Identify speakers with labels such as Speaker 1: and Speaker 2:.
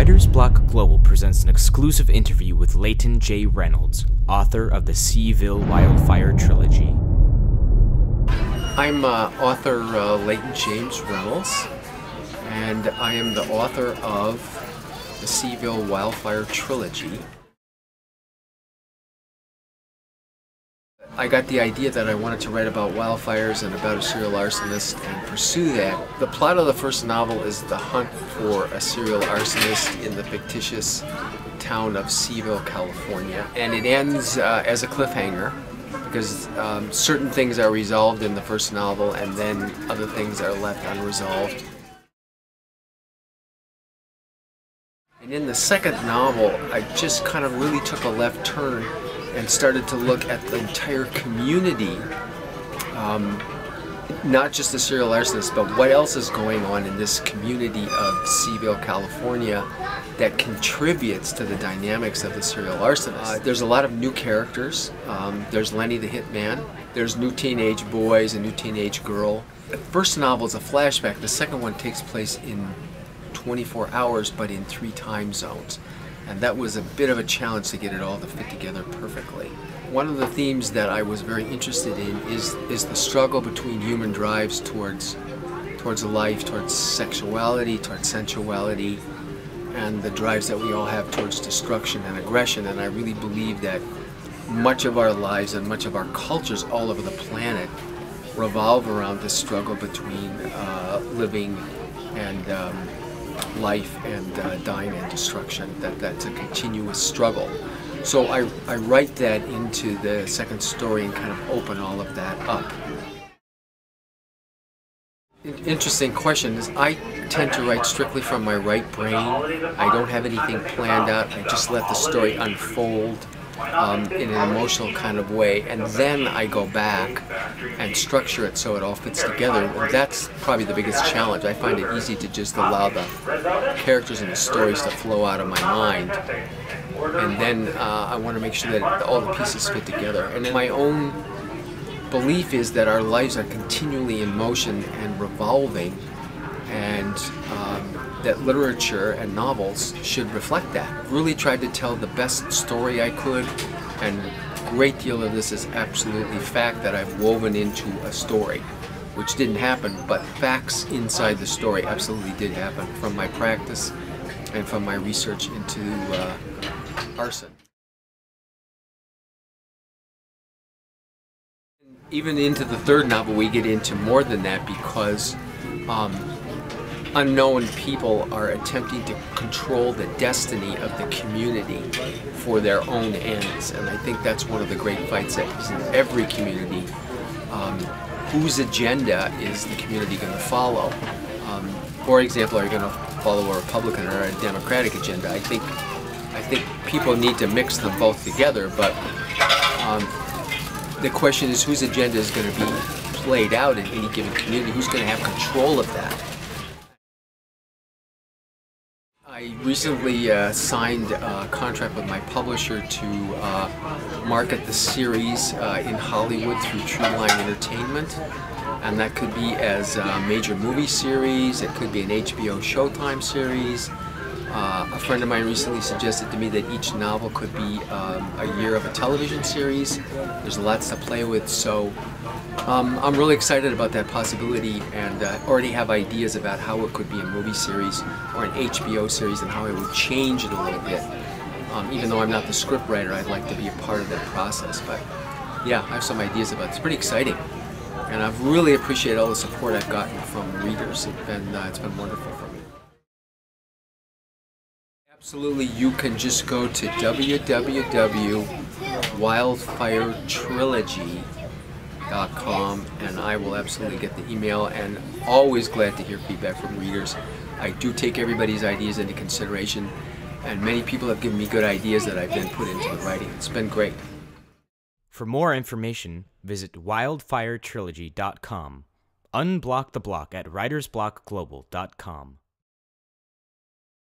Speaker 1: Writer's Block Global presents an exclusive interview with Leighton J Reynolds, author of the Seaville Wildfire Trilogy.
Speaker 2: I'm author Leighton James Reynolds, and I am the author of the Seaville Wildfire Trilogy. I got the idea that I wanted to write about wildfires and about a serial arsonist and pursue that. The plot of the first novel is the hunt for a serial arsonist in the fictitious town of Seaville, California. And it ends as a cliffhanger because certain things are resolved in the first novel and then other things are left unresolved. And in the second novel, I just kind of really took a left turn and started to look at the entire community, not just the serial arsonist, but what else is going on in this community of Seaville, California that contributes to the dynamics of the serial arsonist. There's a lot of new characters. There's Lenny the Hitman. There's new teenage boys, a new teenage girl. The first novel is a flashback. The second one takes place in 24 hours, but in 3 time zones. And that was a bit of a challenge to get it all to fit together perfectly. One of the themes that I was very interested in is the struggle between human drives towards life, towards sexuality, towards sensuality, and the drives that we all have towards destruction and aggression. And I really believe that much of our lives and much of our cultures all over the planet revolve around this struggle between living and life and dying and destruction, that's a continuous struggle. So I write that into the second story and kind of open all of that up. Interesting question is I tend to write strictly from my right brain. I don't have anything planned out. I just let the story unfold in an emotional kind of way, and then I go back and structure it so it all fits together. And that's probably the biggest challenge. I find it easy to just allow the characters and the stories to flow out of my mind, and then I want to make sure that all the pieces fit together. And then my own belief is that our lives are continually in motion and revolving, and that literature and novels should reflect that. Really tried to tell the best story I could, and a great deal of this is absolutely fact that I've woven into a story, which didn't happen, but facts inside the story absolutely did happen from my practice and from my research into arson. Even into the third novel we get into more than that, because unknown people are attempting to control the destiny of the community for their own ends, and I think that's one of the great fights that is in every community. Whose agenda is the community going to follow? For example, are you going to follow a Republican or a Democratic agenda? I think people need to mix them both together, but the question is whose agenda is going to be played out in any given community? Who's going to have control of that? I recently signed a contract with my publisher to market the series in Hollywood through True Line Entertainment, and that could be as a major movie series, it could be an HBO Showtime series. A friend of mine recently suggested to me that each novel could be a year of a television series. There's lots to play with, so I'm really excited about that possibility, and already have ideas about how it could be a movie series or an HBO series and how I would change it a little bit. Even though I'm not the script writer, I'd like to be a part of that process. But yeah, I have some ideas about it. It's pretty exciting, and I've really appreciated all the support I've gotten from readers. It's been wonderful for me. Absolutely, you can just go to www.wildfiretrilogy.com and I will absolutely get the email, and always glad to hear feedback from readers. I do take everybody's ideas into consideration, and many people have given me good ideas that I've then put into the writing. It's been great.
Speaker 1: For more information, visit wildfiretrilogy.com. Unblock the block at writersblockglobal.com.